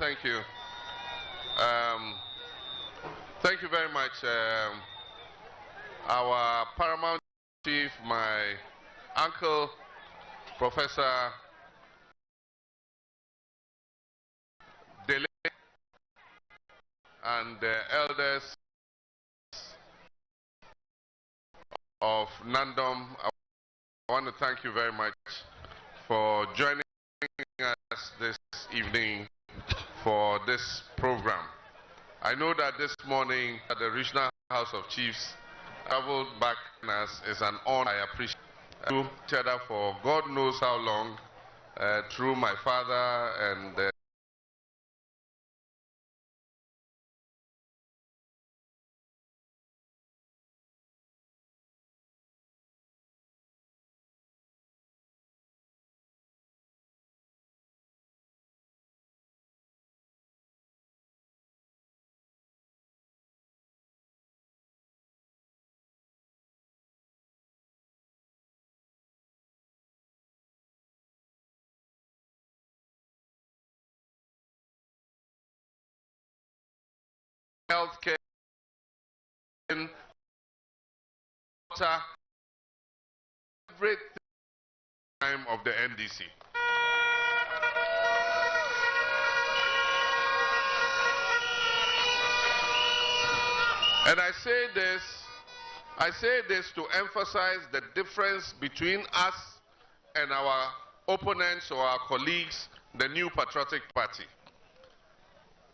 thank you. Thank you very much. Our paramount chief, my uncle, Professor Dele, and the elders of Nandom. I want to thank you very much for joining us this evening for this program. I know that this morning at the Regional House of Chiefs traveled back as is an honor. I appreciate each other for God knows how long through my father and healthcare, water, every time of the NDC. And I say this to emphasize the difference between us and our opponents or our colleagues, the New Patriotic Party.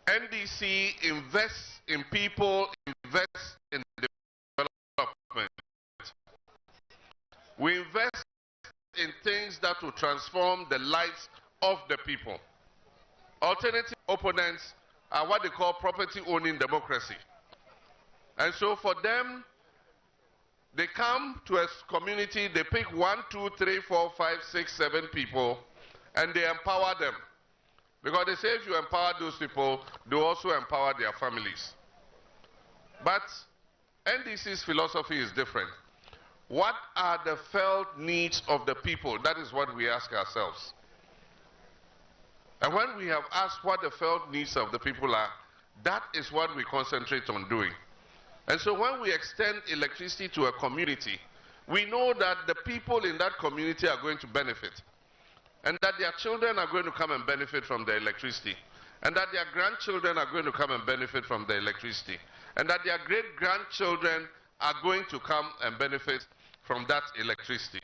NDC invests in people, invests in development. We invest in things that will transform the lives of the people. Alternative opponents are what they call property-owning democracy. And so for them, they come to a community, they pick 1, 2, 3, 4, 5, 6, 7 people, and they empower them. Because they say if you empower those people, they also empower their families. But NDC's philosophy is different. What are the felt needs of the people? That is what we ask ourselves. And when we have asked what the felt needs of the people are, that is what we concentrate on doing. And so when we extend electricity to a community, we know that the people in that community are going to benefit, and that their children are going to come and benefit from the electricity, and that their grandchildren are going to come and benefit from the electricity, and that their great-grandchildren are going to come and benefit from that electricity.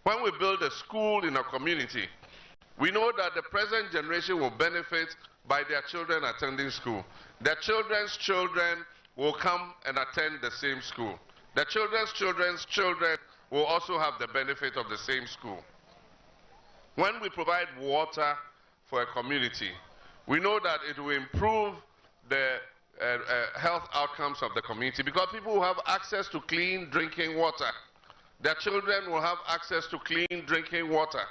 When we build a school in a community, we know that the present generation will benefit by their children attending school. Their children's children will come and attend the same school. The children's children's children will also have the benefit of the same school. When we provide water for a community, we know that it will improve the health outcomes of the community, because people will have access to clean drinking water. Their children will have access to clean drinking water.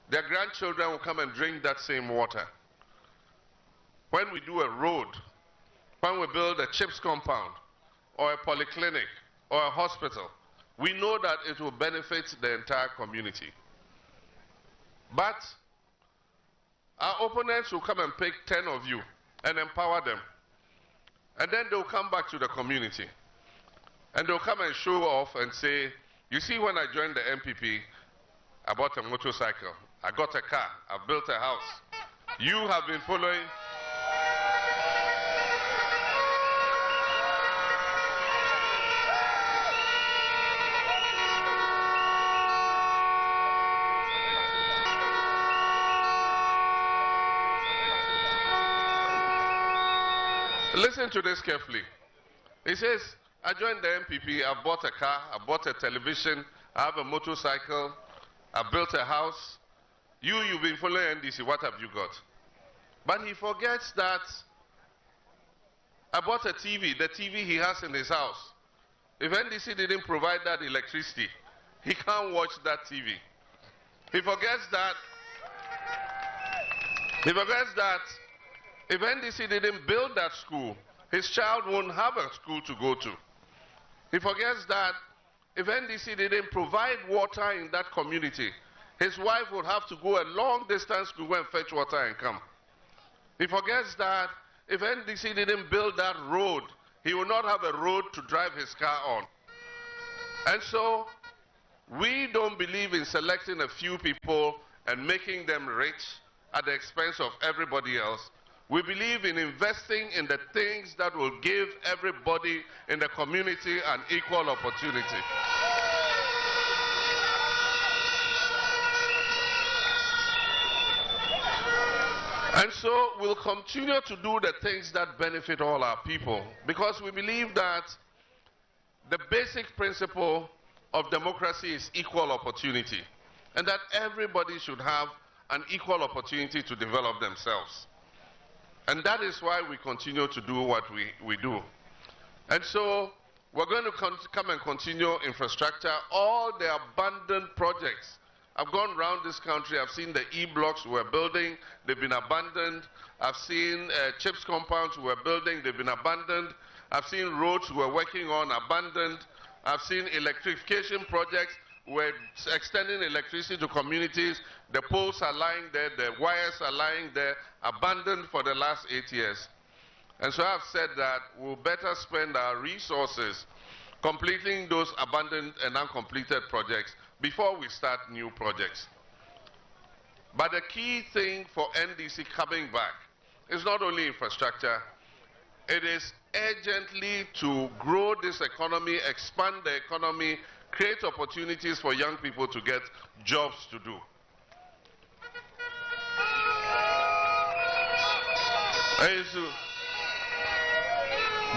Their grandchildren will come and drink that same water. When we do a road, when we build a CHIPS compound, or a polyclinic, or a hospital, we know that it will benefit the entire community. But our opponents will come and pick 10 of you and empower them. And then they'll come back to the community. And they'll come and show off and say, you see, when I joined the MPP, I bought a motorcycle, I got a car, I built a house. You have been following. Listen to this carefully. He says, I joined the MPP, I bought a car, I bought a television, I have a motorcycle, I built a house. You've been following NDC, what have you got? But he forgets that I bought a TV, the TV he has in his house. If NDC didn't provide that electricity, he can't watch that TV. He forgets that if NDC didn't build that school, his child won't have a school to go to. He forgets that if NDC didn't provide water in that community, his wife would have to go a long distance to go and fetch water and come. He forgets that if NDC didn't build that road, he will not have a road to drive his car on. And so, we don't believe in selecting a few people and making them rich at the expense of everybody else. We believe in investing in the things that will give everybody in the community an equal opportunity. And so we'll continue to do the things that benefit all our people, because we believe that the basic principle of democracy is equal opportunity, and that everybody should have an equal opportunity to develop themselves. And that is why we continue to do what we do. And so we're going to come and continue infrastructure. All the abandoned projects. I've gone around this country, I've seen the E-blocks we're building, they've been abandoned. I've seen CHIPS compounds we're building, they've been abandoned. I've seen roads we're working on, abandoned. I've seen electrification projects, we're extending electricity to communities. The poles are lying there, the wires are lying there, abandoned for the last 8 years. And so I've said that we'll better spend our resources completing those abandoned and uncompleted projects before we start new projects. But the key thing for NDC coming back is not only infrastructure, it is urgently to grow this economy, expand the economy, create opportunities for young people to get jobs to do.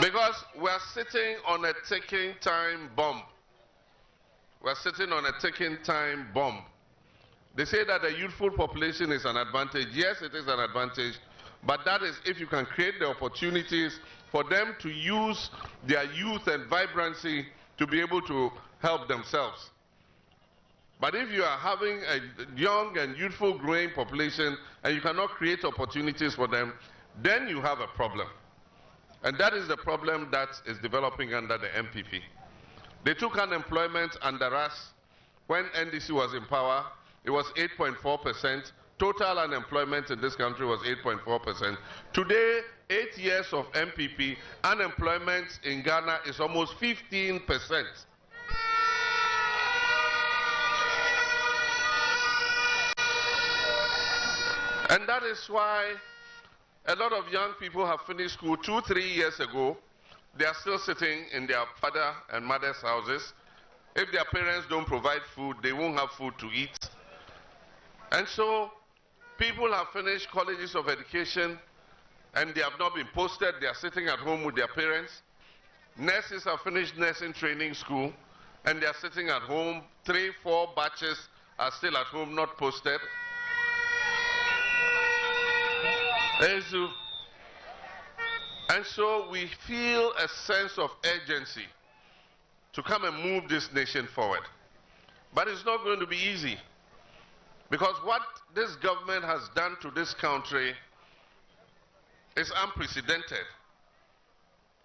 Because we're sitting on a ticking time bomb. We're sitting on a ticking time bomb. They say that the youthful population is an advantage. Yes, it is an advantage, but that is if you can create the opportunities for them to use their youth and vibrancy to be able to help themselves. But if you are having a young and youthful growing population and you cannot create opportunities for them, then you have a problem. And that is the problem that is developing under the MPP. They took unemployment under us when NDC was in power. It was 8.4%. Total unemployment in this country was 8.4%. Today, 8 years of MPP, unemployment in Ghana is almost 15%. And that is why a lot of young people have finished school 2-3 years ago. They are still sitting in their father and mother's houses. If their parents don't provide food, they won't have food to eat. And so people have finished colleges of education and they have not been posted. They are sitting at home with their parents. Nurses have finished nursing training school and they are sitting at home. 3-4 batches are still at home, not posted. And so we feel a sense of urgency to come and move this nation forward. But it's not going to be easy, because what this government has done to this country is unprecedented.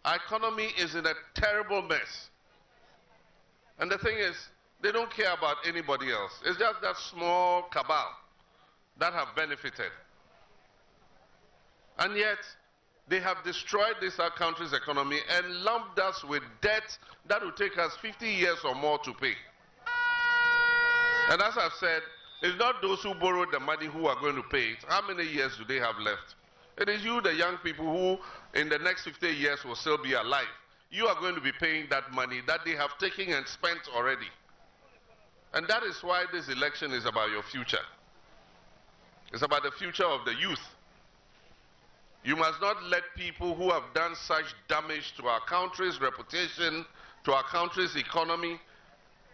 Our economy is in a terrible mess. And the thing is, they don't care about anybody else. It's just that small cabal that have benefited. And yet, they have destroyed this our country's economy and lumped us with debt that will take us 50 years or more to pay. And as I've said, it's not those who borrowed the money who are going to pay it. How many years do they have left? It is you, the young people, who in the next 50 years will still be alive. You are going to be paying that money that they have taken and spent already. And that is why this election is about your future. It's about the future of the youth. You must not let people who have done such damage to our country's reputation, to our country's economy,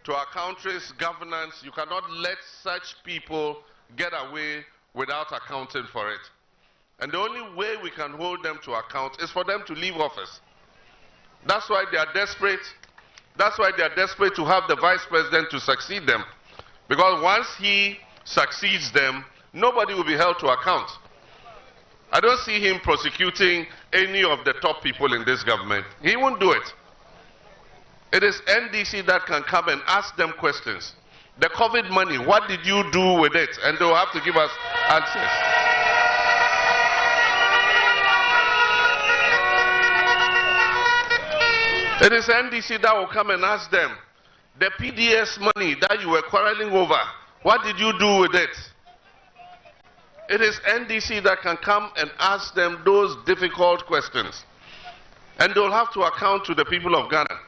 to our country's governance, you cannot let such people get away without accounting for it. And the only way we can hold them to account is for them to leave office. That's why they are desperate. That's why they are desperate to have the vice president to succeed them. Because once he succeeds them, nobody will be held to account. I don't see him prosecuting any of the top people in this government. He won't do it. It is NDC that can come and ask them questions. The COVID money, what did you do with it? And they'll have to give us answers. It is NDC that will come and ask them, the PDS money that you were quarreling over, what did you do with it? It is NDC that can come and ask them those difficult questions. And they'll have to account to the people of Ghana.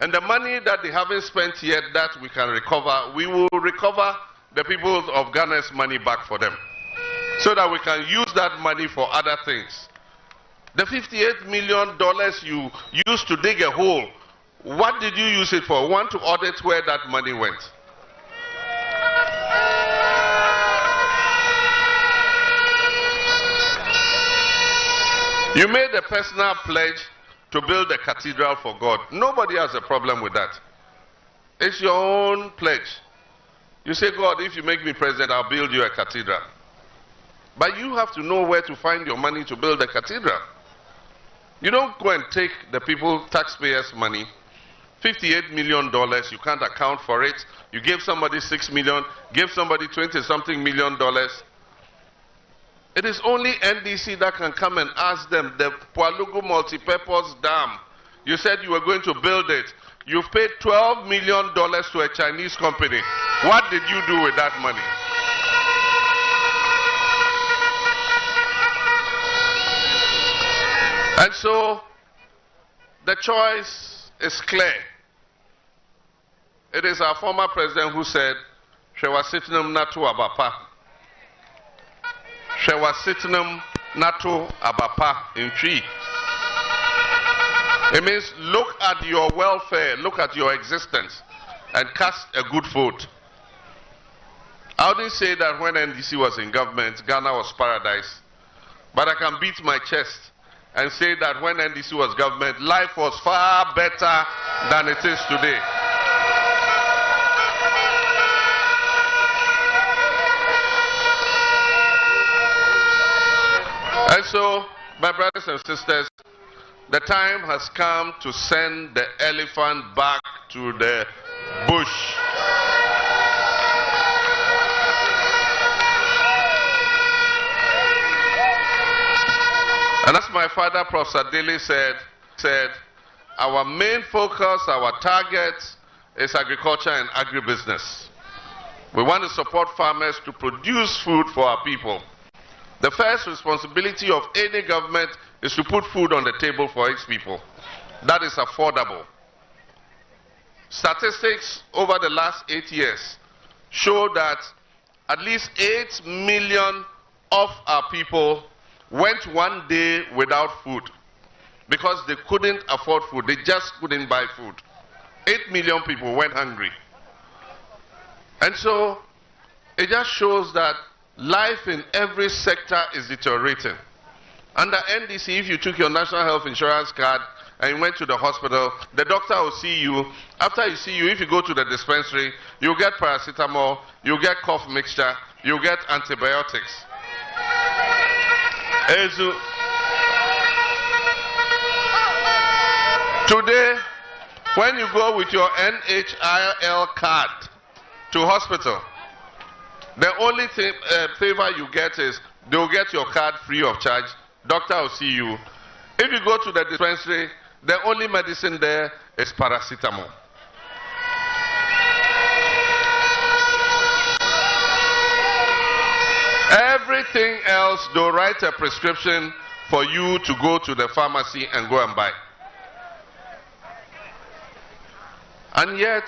And the money that they haven't spent yet that we can recover, we will recover the people of Ghana's money back for them, so that we can use that money for other things. The $58 million you used to dig a hole, what did you use it for? We want to audit where that money went. You made a personal pledge to build a cathedral for God. Nobody has a problem with that. It's your own pledge. You say, God, if you make me president, I'll build you a cathedral. But you have to know where to find your money to build a cathedral. You don't go and take the people, taxpayers' money, $58 million, you can't account for it. You gave somebody $6 million, give somebody $20-something million. It is only NDC that can come and ask them, the Pualugu multi-purpose dam, you said you were going to build it. You've paid $12 million to a Chinese company. What did you do with that money? And so, the choice is clear. It is our former president who said, Shewa sitnum natu abapa. Shewa sitnum natu abapa in tree. It means look at your welfare, look at your existence, and cast a good vote. I didn't say that when NDC was in government, Ghana was paradise. But I can beat my chest and say that when NDC was government, life was far better than it is today. And so, my brothers and sisters, the time has come to send the elephant back to the bush. And as my father, Professor Dele, said, our main focus, our target is agriculture and agribusiness. We want to support farmers to produce food for our people. The first responsibility of any government is to put food on the table for its people. That is affordable. Statistics over the last 8 years show that at least 8 million of our people went one day without food because they couldn't afford food. They just couldn't buy food. 8 million people went hungry. And so it just shows that life in every sector is deteriorating. Under NDC, if you took your national health insurance card and you went to the hospital, the doctor will see you. After he see you, if you go to the dispensary, you'll get paracetamol, you'll get cough mixture, you'll get antibiotics. Today, when you go with your NHIL card to hospital, the only favor you get is they'll get your card free of charge. Doctor will see you. If you go to the dispensary, the only medicine there is paracetamol. Everything else, they'll write a prescription for you to go to the pharmacy and go and buy. And yet,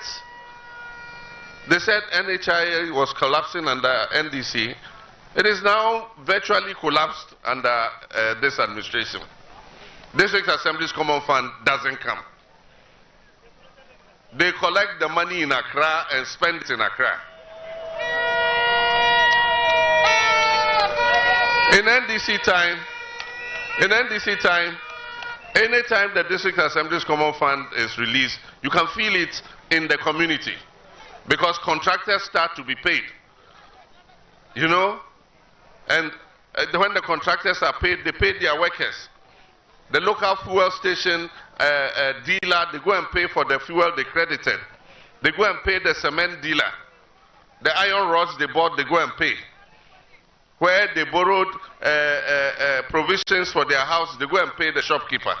they said NHI was collapsing under NDC. It is now virtually collapsed under this administration. District Assembly's Common Fund doesn't come. They collect the money in Accra and spend it in Accra. In NDC time, anytime the District Assembly's Common Fund is released, you can feel it in the community because contractors start to be paid. You know? And when the contractors are paid, they pay their workers. The local fuel station dealer, they go and pay for the fuel they credited. They go and pay the cement dealer. The iron rods they bought, they go and pay. Where they borrowed provisions for their house, they go and pay the shopkeeper.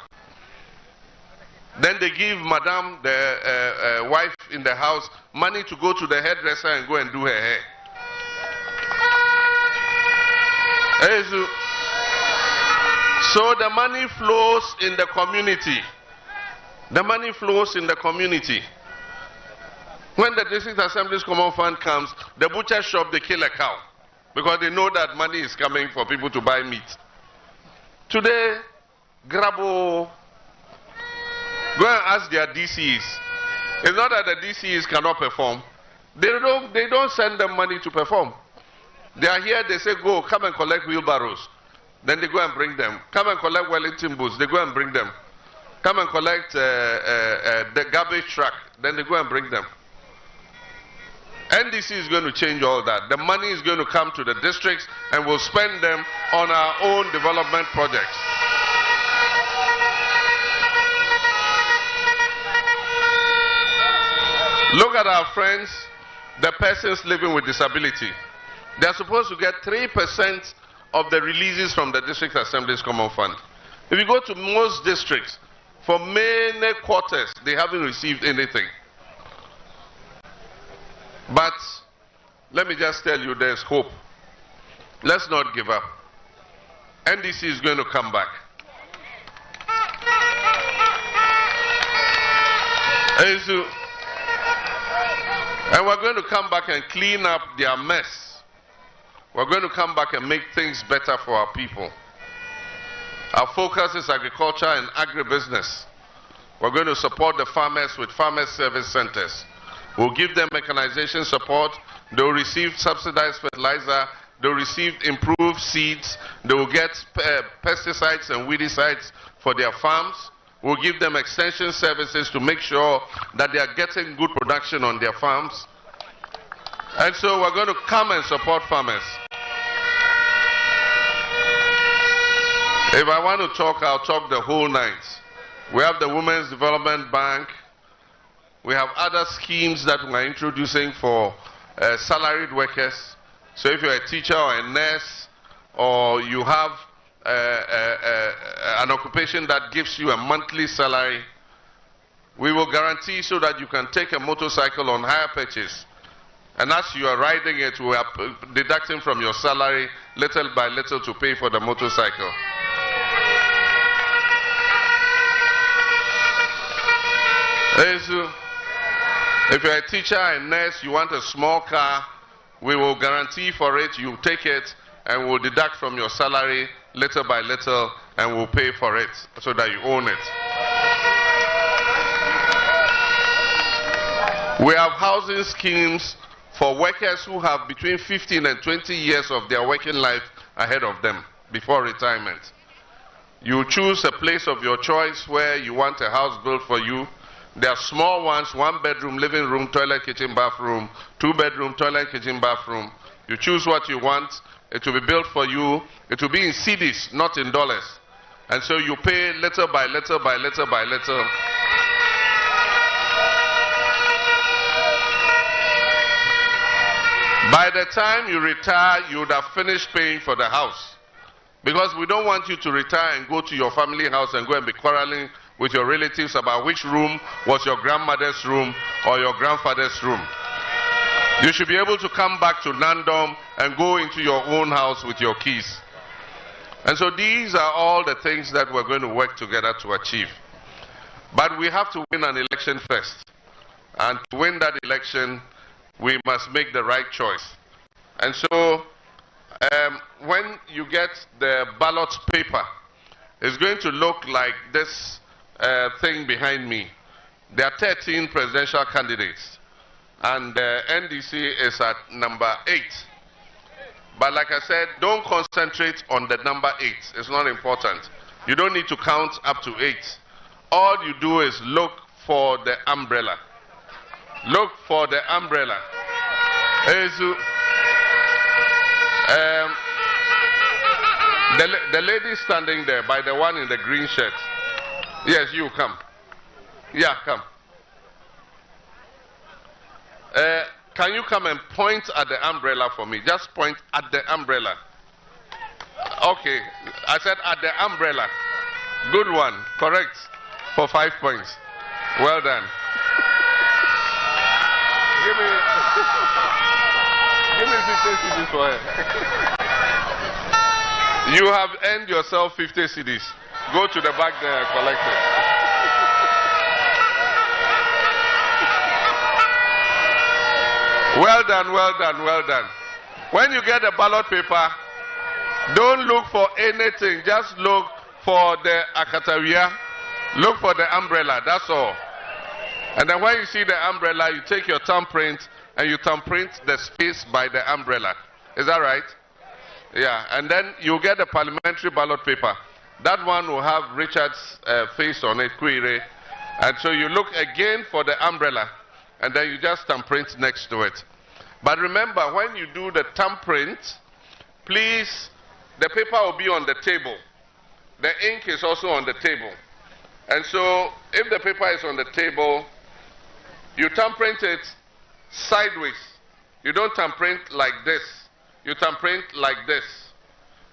Then they give madam, the wife in the house, money to go to the hairdresser and go and do her hair. So the money flows in the community. The money flows in the community. When the district assembly's common fund comes, the butcher shop, they kill a cow because they know that money is coming for people to buy meat. Today, Grabo, go and ask their DCs. It's not that the DCs cannot perform. They don't send them money to perform. They are here, they say, go, come and collect wheelbarrows. Then they go and bring them. Come and collect Wellington boots. They go and bring them. Come and collect the garbage truck. Then they go and bring them. NDC is going to change all that. The money is going to come to the districts and we'll spend them on our own development projects. Look at our friends, the persons living with disability. They are supposed to get 3% of the releases from the district assembly's common fund. If you go to most districts, for many quarters, they haven't received anything. But let me just tell you, there's hope. Let's not give up. NDC is going to come back. And we're going to come back and clean up their mess. We're going to come back and make things better for our people. Our focus is agriculture and agribusiness. We're going to support the farmers with farmers service centers. We'll give them mechanization support. They'll receive subsidized fertilizer. They'll receive improved seeds. They will get pesticides and weedicides for their farms. We'll give them extension services to make sure that they are getting good production on their farms. And so we're going to come and support farmers. If I want to talk, I'll talk the whole night. We have the Women's Development Bank. We have other schemes that we're introducing for salaried workers. So if you're a teacher or a nurse, or you have an occupation that gives you a monthly salary, we will guarantee so that you can take a motorcycle on hire purchase. And as you are riding it, we are deducting from your salary little by little to pay for the motorcycle. If you're a teacher and nurse, you want a small car, we will guarantee for it, you take it, and we'll deduct from your salary little by little, and we'll pay for it so that you own it. We have housing schemes for workers who have between 15 and 20 years of their working life ahead of them before retirement. You choose a place of your choice where you want a house built for you. There are small ones, 1 bedroom, living room, toilet, kitchen, bathroom, 2 bedroom, toilet, kitchen, bathroom. You choose what you want. It will be built for you. It will be in cedis, not in dollars. And so you pay little by little by little by little. By the time you retire, you would have finished paying for the house. Because we don't want you to retire and go to your family house and go and be quarreling with your relatives about which room was your grandmother's room or your grandfather's room. You should be able to come back to Nandom and go into your own house with your keys. And so these are all the things that we're going to work together to achieve. But we have to win an election first. And to win that election, we must make the right choice. And so when you get the ballot paper, it's going to look like this thing behind me. There are 13 presidential candidates, and NDC is at number 8. But like I said, don't concentrate on the number 8. It's not important. You don't need to count up to 8. All you do is look for the umbrella. Look for the umbrella. The lady standing there by the one in the green shirt. Yes, you come. Yeah, come. Can you come and point at the umbrella for me? Just point at the umbrella. Okay, I said at the umbrella. Good one, correct, for 5 points. Well done. Give me 50 CDs for her. You have earned yourself 50 CDs. Go to the back there and collect it. Well done, well done, well done. When you get the ballot paper, don't look for anything. Just look for the akatawia. Look for the umbrella, that's all. And then when you see the umbrella, you take your thumbprint and you thumbprint the space by the umbrella. Is that right? Yeah, and then you get the parliamentary ballot paper. That one will have Richard's face on it, Quire. And so you look again for the umbrella, and then you just thumbprint next to it. But remember, when you do the thumbprint, please, the paper will be on the table. The ink is also on the table. And so, if the paper is on the table, you thumbprint it sideways. You don't thumbprint like this. You thumbprint like this.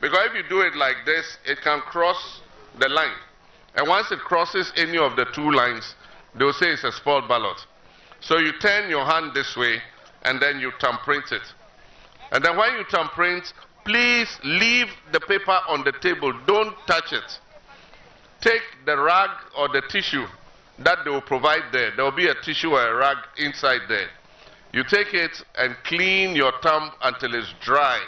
Because if you do it like this, it can cross the line. And once it crosses any of the two lines, they will say it's a spoiled ballot. So you turn your hand this way, and then you thumbprint it. And then when you thumbprint, please leave the paper on the table. Don't touch it. Take the rag or the tissue that they will provide there. There will be a tissue or a rag inside there. You take it and clean your thumb until it's dry.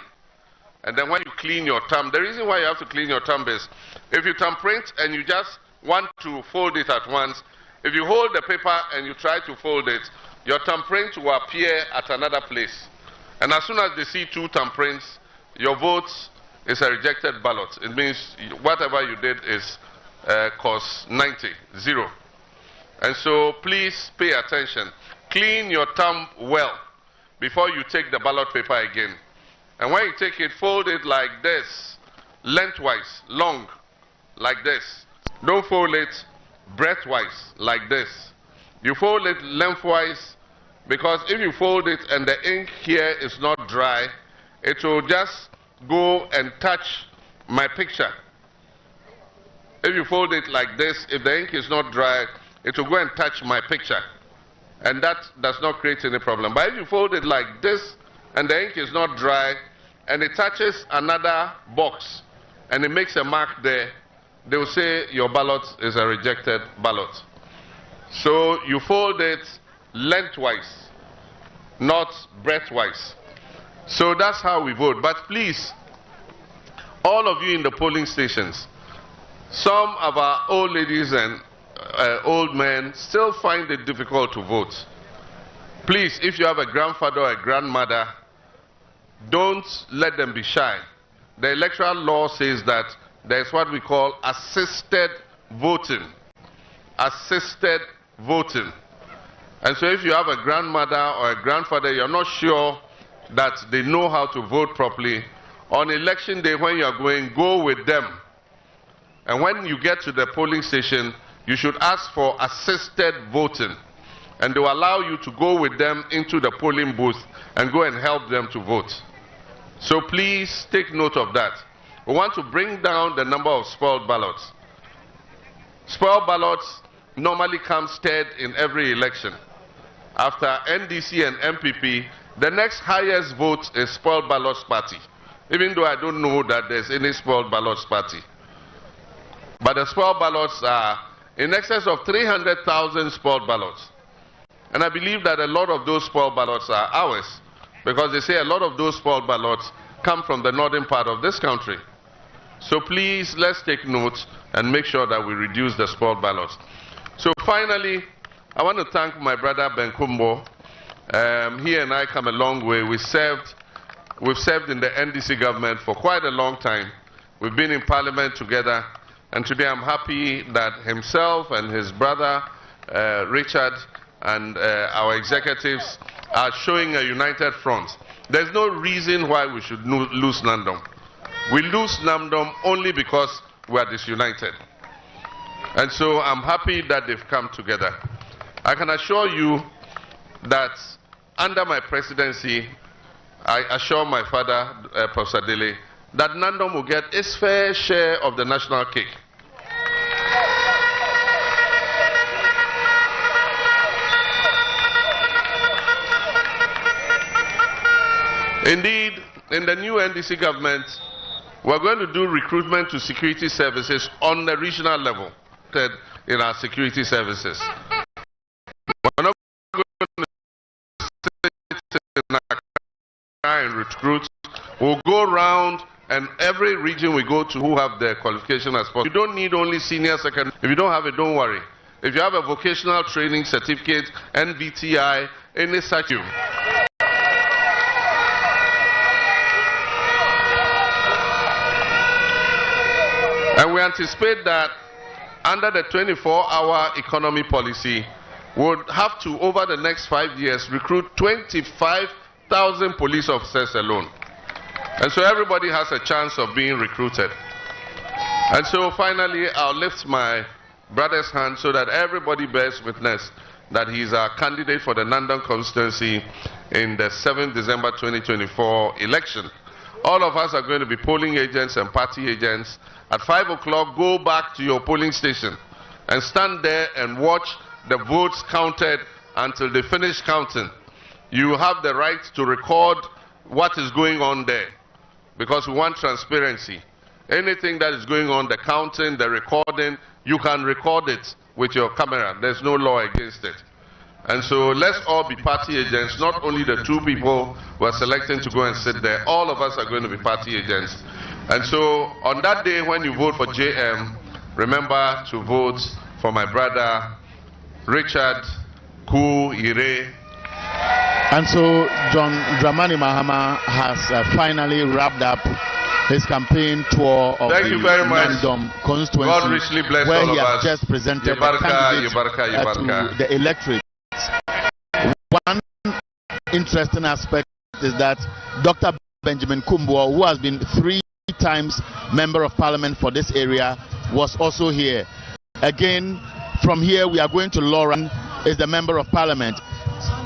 And then when you clean your thumb, the reason why you have to clean your thumb is, if you thumbprint and you just want to fold it at once, if you hold the paper and you try to fold it, your thumbprint will appear at another place. And as soon as they see two thumbprints, your vote is a rejected ballot. It means whatever you did is cost 90, 0. And so please pay attention. Clean your thumb well before you take the ballot paper again. And when you take it, fold it like this, lengthwise, long, like this. Don't fold it breadthwise, like this. You fold it lengthwise, because if you fold it and the ink here is not dry, it will just go and touch my picture. If you fold it like this, if the ink is not dry, it will go and touch my picture. And that does not create any problem. But if you fold it like this, and the ink is not dry, and it touches another box, and it makes a mark there, they will say your ballot is a rejected ballot. So you fold it lengthwise, not breadthwise. So that's how we vote. But please, all of you in the polling stations, some of our old ladies and old men still find it difficult to vote. Please, if you have a grandfather or a grandmother, don't let them be shy. The electoral law says that there's what we call assisted voting. Assisted voting. And so if you have a grandmother or a grandfather, you're not sure that they know how to vote properly, on election day when you are going, go with them. And when you get to the polling station, you should ask for assisted voting. And they will allow you to go with them into the polling booth and go and help them to vote. So please take note of that. We want to bring down the number of spoiled ballots. Spoiled ballots normally come third in every election. After NDC and MPP, the next highest vote is spoiled ballots party. Even though I don't know that there's any spoiled ballots party. But the spoiled ballots are in excess of 300,000 spoiled ballots. And I believe that a lot of those spoiled ballots are ours, because they say a lot of those spoiled ballots come from the northern part of this country. So please, let's take note and make sure that we reduce the spoiled ballots. So finally, I want to thank my brother Ben Kumbo. He and I come a long way. We've served in the NDC government for quite a long time. We've been in parliament together. And today I'm happy that himself and his brother, Richard, and our executives are showing a united front. There's no reason why we should lose Nandom. We lose Nandom only because we are disunited. And so I'm happy that they've come together. I can assure you that under my presidency, I assure my father, Professor Dele, that Nandom will get its fair share of the national cake. Indeed, in the new NDC government, we're going to do recruitment to security services on the regional level in our security services. We're not going to sit in and recruit. We'll go around, and every region we go to who have the qualification as possible. You don't need only senior secondary. If you don't have it, don't worry. If you have a vocational training certificate, NVTI, any such you. And we anticipate that under the 24-hour economy policy, we would have to, over the next 5 years, recruit 25,000 police officers alone. And so everybody has a chance of being recruited. And so finally, I'll lift my brother's hand so that everybody bears witness that he is our candidate for the Nandon constituency in the 7th December 2024 election. All of us are going to be polling agents and party agents. At 5 o'clock, go back to your polling station and stand there and watch the votes counted until they finish counting. You have the right to record what is going on there because we want transparency. Anything that is going on, the counting, the recording, you can record it with your camera. There's no law against it. And so let's all be party agents, not only the 2 people who are selecting to go and sit there. All of us are going to be party agents. And so on that day when you vote for JM, remember to vote for my brother, Richard Ire. And so John Dramani Mahama has finally wrapped up his campaign tour of the Nandon constituency, God richly bless where all he of has us. just presented the candidate to the electorate. One interesting aspect is that Dr. Benjamin Kumbo, who has been 3 times Member of Parliament for this area, was also here. Again, from here we are going to Lauren, is the Member of Parliament.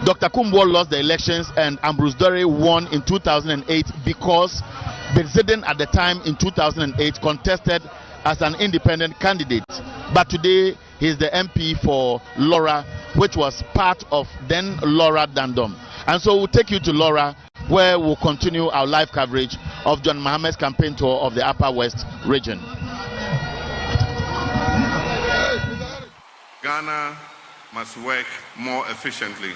Dr. Kumbo lost the elections and Ambrose Dore won in 2008 because Benzidin at the time in 2008 contested as an independent candidate. But today he is the MP for Laura, which was part of then Laura Dandom. And so we'll take you to Laura, where we'll continue our live coverage of John Mahama's campaign tour of the Upper West region. Ghana must work more efficiently.